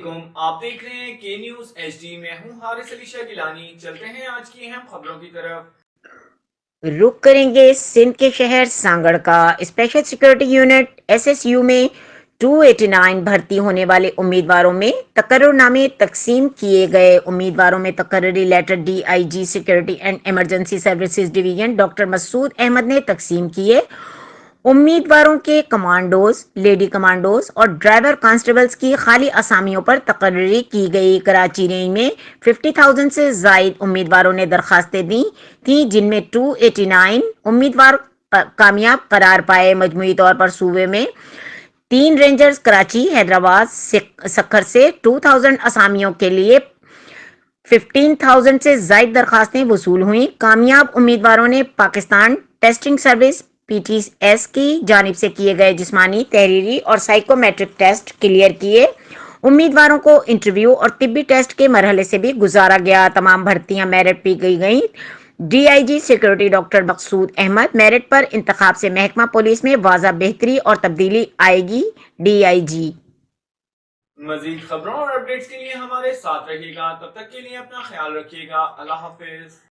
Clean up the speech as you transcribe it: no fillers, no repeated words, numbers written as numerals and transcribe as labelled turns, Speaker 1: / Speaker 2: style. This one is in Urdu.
Speaker 1: علیکم، آپ دیکھ رہے ہیں کے نیوز ایچ ڈی۔ میں ہوں حارث علی شاہ گیلانی۔ چلتے ہیں آج کی اہم خبروں کی طرف۔
Speaker 2: رخ کریں گے سندھ کے شہر سانگڑ کا۔ Special security unit S S you میں 289 بھرتی ہونے والے امیدواروں میں تقرر نامے تقسیم کیے گئے۔ امیدواروں میں تقرری letter D I G security and emergency services division doctor Masood Ahmed نے تقسیم کیے۔ امیدواروں کے کمانڈوز، لیڈی کمانڈوز اور ڈرائیور کانسٹیبلز کی خالی اسامیوں پر تقرری کی گئی۔ کراچی رینج میں 50,000 سے زائد امیدواروں نے درخواستیں دی تھیں، جن میں 289 امیدوار کامیاب قرار پائے۔ مجموعی طور پر صوبے میں 3 رینجرز کراچی، حیدرآباد، سکھر سے 2,000 اسامیوں کے لیے 15,000 سے زائد درخواستیں وصول ہوئیں۔ کامیاب امیدواروں نے Pakistan testing service P T S کی جانب سے کیے گئے جسمانی، تحریری اور سائیکو میٹرک ٹیسٹ کلیئر کیے۔ امیدواروں کو انٹرویو اور طبی ٹیسٹ کے مرحلے سے بھی گزارا گیا۔ تمام بھرتیاں میرٹ پہ کی گئیں۔ D I G security doctor Masood Ahmed, merit پر انتخاب سے محکمہ پولیس میں واضح بہتری اور تبدیلی آئے گی۔ ڈی آئی جی۔
Speaker 1: مزید خبروں اور اپڈیٹس کے لیے ہمارے ساتھ رہیے گا۔ تب تک کے لیے اپنا خیال رکھیے گا۔ اللہ حافظ۔